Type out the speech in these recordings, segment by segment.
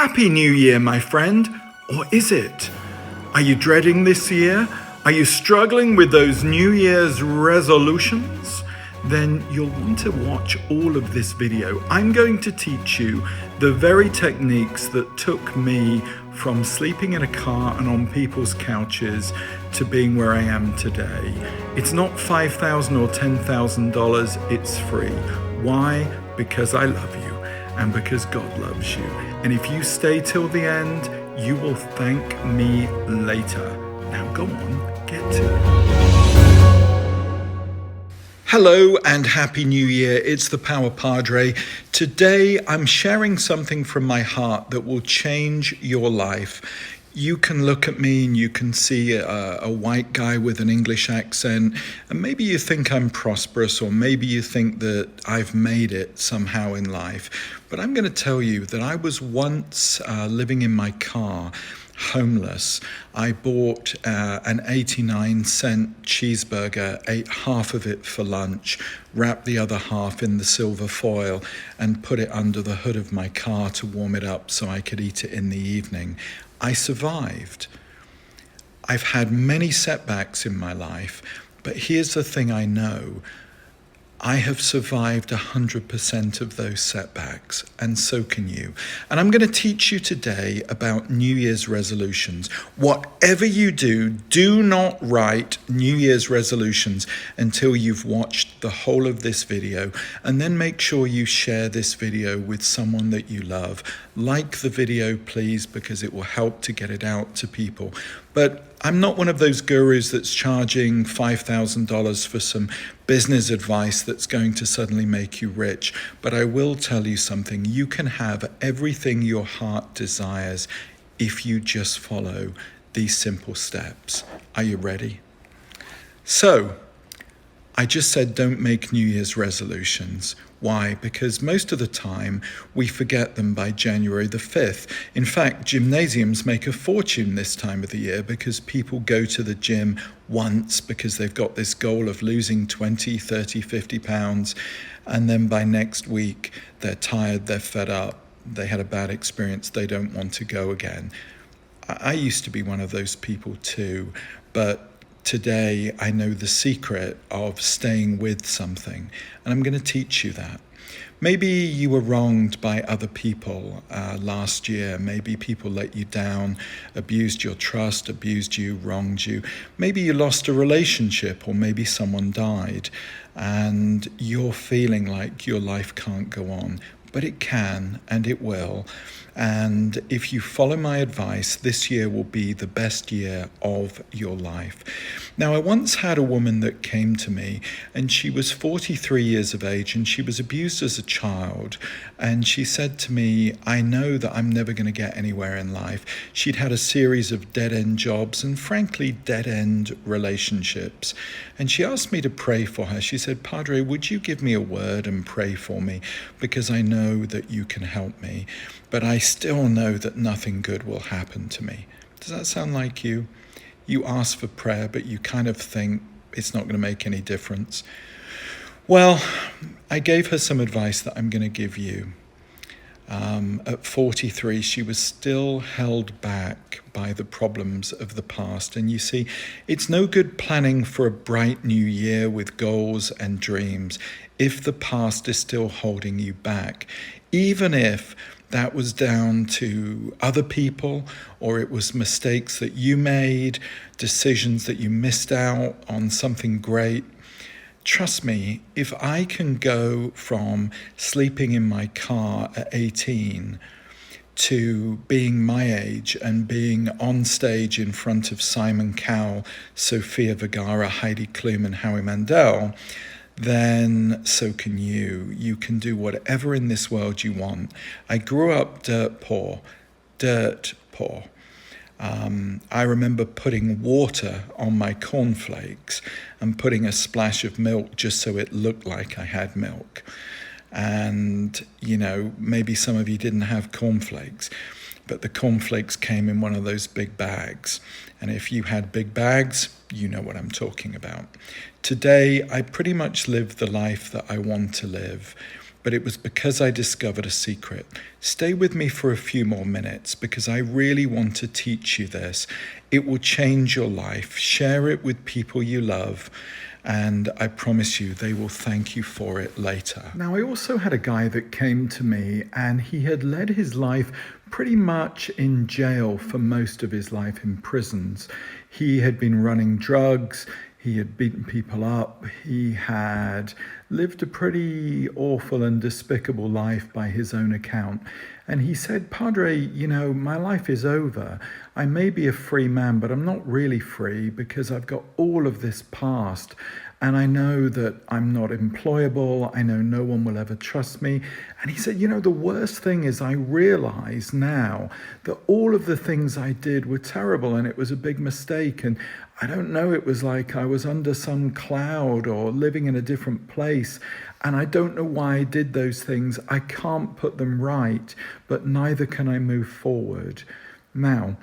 Happy New Year, my friend. Or is it? Are you dreading this year? Are you struggling with those New Year's resolutions? Then you'll want to watch all of this video. I'm going to teach you the very techniques that took me from sleeping in a car and on people's couches to being where I am today. It's not $5,000 or $10,000, it's free. Why? Because I love you and because God loves you. And if you stay till the end, you will thank me later. Now go on, get to it. Hello and Happy New Year. It's the Power Padre. Today I'm sharing something from my heart that will change your life. You can look at me and you can see a white guy with an English accent, and maybe you think I'm prosperous, or maybe you think that I've made it somehow in life. But I'm going to tell you that I was once living in my car, homeless. I bought an 89-cent cheeseburger, ate half of it for lunch, wrapped the other half in the silver foil, and put it under the hood of my car to warm it up so I could eat it in the evening. I survived. I've had many setbacks in my life, but here's the thing I know. I have survived 100% of those setbacks, and so can you. And I'm going to teach you today about New Year's resolutions. Whatever you do, do not write New Year's resolutions until you've watched the whole of this video, and then make sure you share this video with someone that you love. Like the video, please, because it will help to get it out to people. But I'm not one of those gurus that's charging $5,000 for some business advice that's going to suddenly make you rich. But I will tell you something. You can have everything your heart desires if you just follow these simple steps. Are you ready? So, I just said don't make New Year's resolutions. Why? Because most of the time we forget them by January the 5th. In fact, gymnasiums make a fortune this time of the year because people go to the gym once because they've got this goal of losing 20, 30, 50 pounds. And then by next week, they're tired, they're fed up, they had a bad experience, they don't want to go again. I used to be one of those people too, but today, I know the secret of staying with something, and I'm going to teach you that. Maybe you were wronged by other people last year. Maybe people let you down, abused your trust, abused you, wronged you. Maybe you lost a relationship, or maybe someone died, and you're feeling like your life can't go on. But it can, and it will. And if you follow my advice, this year will be the best year of your life. Now, I once had a woman that came to me, and she was 43 years of age, and she was abused as a child. And she said to me, I know that I'm never going to get anywhere in life. She'd had a series of dead-end jobs and, frankly, dead-end relationships. And she asked me to pray for her. She said, Padre, would you give me a word and pray for me? Because I know that you can help me, but I still know that nothing good will happen to me. Does that sound like you? You ask for prayer, but you kind of think it's not going to make any difference. Well, I gave her some advice that I'm going to give you. At 43, she was still held back by the problems of the past. And you see, it's no good planning for a bright new year with goals and dreams if the past is still holding you back, even if that was down to other people, or it was mistakes that you made, decisions that you missed out on something great. Trust me, if I can go from sleeping in my car at 18 to being my age and being on stage in front of Simon Cowell, Sofia Vergara, Heidi Klum, and Howie Mandel, then so can you. You can do whatever in this world you want. I grew up dirt poor. I remember putting water on my cornflakes and putting a splash of milk just so it looked like I had milk. And, you know, maybe some of you didn't have cornflakes, but the cornflakes came in one of those big bags. And if you had big bags, you know what I'm talking about. Today, I pretty much live the life that I want to live. but it was because I discovered a secret. Stay with me for a few more minutes because I really want to teach you this. It will change your life. Share it with people you love, and I promise you they will thank you for it later. Now, I also had a guy that came to me, and he had led his life pretty much in jail for most of his life, in prisons. He had been running drugs, he had beaten people up, he had lived a pretty awful and despicable life by his own account. And he said, Padre, you know, my life is over. I may be a free man, but I'm not really free because I've got all of this past. And I know that I'm not employable. I know no one will ever trust me. And he said, you know, the worst thing is I realize now that all of the things I did were terrible and it was a big mistake. And I don't know, it was like I was under some cloud or living in a different place. And I don't know why I did those things. I can't put them right, but neither can I move forward. Now,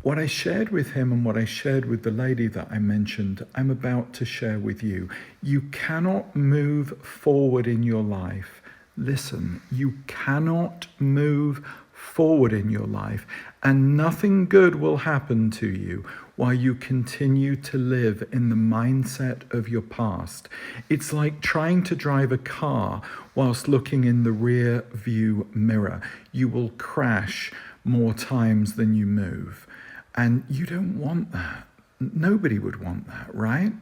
what I shared with him and what I shared with the lady that I mentioned, I'm about to share with you. You cannot move forward in your life. Listen, you cannot move forward in your life, and nothing good will happen to you while you continue to live in the mindset of your past. It's like trying to drive a car whilst looking in the rear view mirror. You will crash more times than you move. And you don't want that. Nobody would want that, right?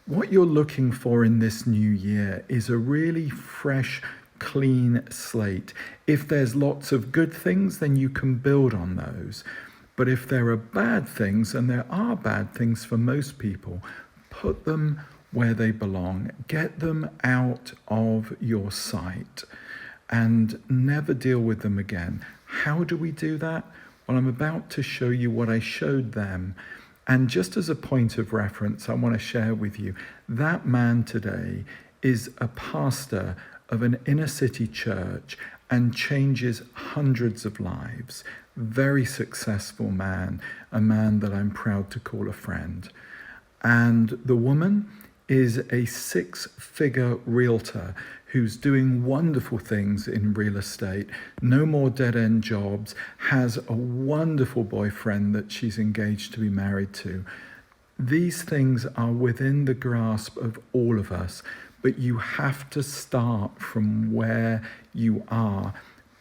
What you're looking for in this new year is a really fresh, clean slate. If there's lots of good things, then you can build on those. But if there are bad things, and there are bad things for most people, put them where they belong. Get them out of your sight and never deal with them again. How do we do that? Well, I'm about to show you what I showed them. And just as a point of reference, I want to share with you, that man today is a pastor of an inner city church and changes hundreds of lives. Very successful man, a man that I'm proud to call a friend. And the woman is a 6-figure realtor who's doing wonderful things in real estate, no more dead-end jobs, has a wonderful boyfriend that she's engaged to be married to. These things are within the grasp of all of us, but you have to start from where you are.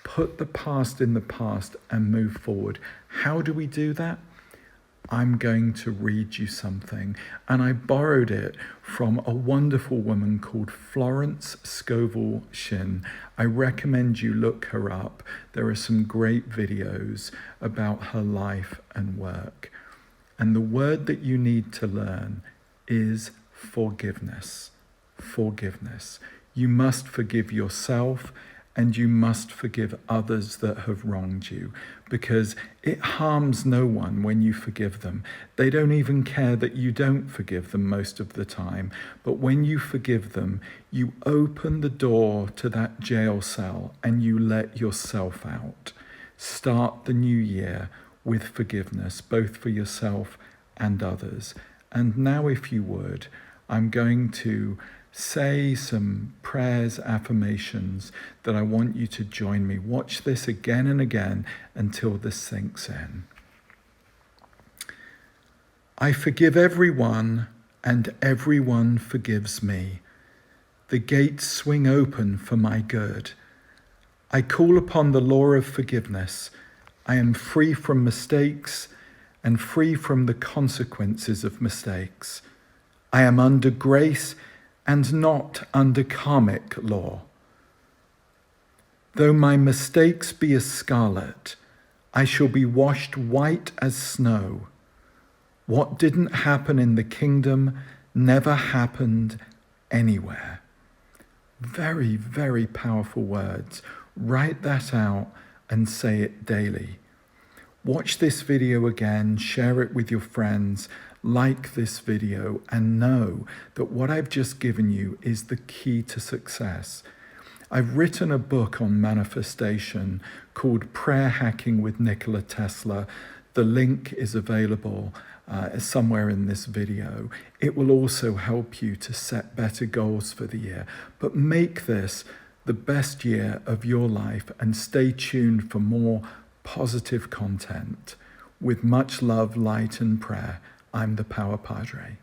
Put the past in the past and move forward. How do we do that? I'm going to read you something, and I borrowed it from a wonderful woman called Florence Scovel Shin. I recommend you look her up. There are some great videos about her life and work. And the word that you need to learn is forgiveness. Forgiveness. You must forgive yourself, and you must forgive others that have wronged you, because it harms no one when you forgive them. They don't even care that you don't forgive them most of the time. But when you forgive them, you open the door to that jail cell and you let yourself out. Start the new year with forgiveness, both for yourself and others. And now, if you would, I'm going to say some prayers, affirmations that I want you to join me. Watch this again and again until this sinks in. I forgive everyone, and everyone forgives me. The gates swing open for my good. I call upon the law of forgiveness. I am free from mistakes and free from the consequences of mistakes. I am under grace and not under karmic law. Though my mistakes be as scarlet, I shall be washed white as snow. What didn't happen in the kingdom never happened anywhere. Very, very powerful words. Write that out and say it daily. Watch this video again, share it with your friends, like this video, and know that what I've just given you is the key to success. I've written a book on manifestation called Prayer Hacking with Nikola Tesla. The link is available somewhere in this video. It will also help you to set better goals for the year, but make this the best year of your life, and stay tuned for more positive content. With much love, light, and prayer, I'm the Power Padre.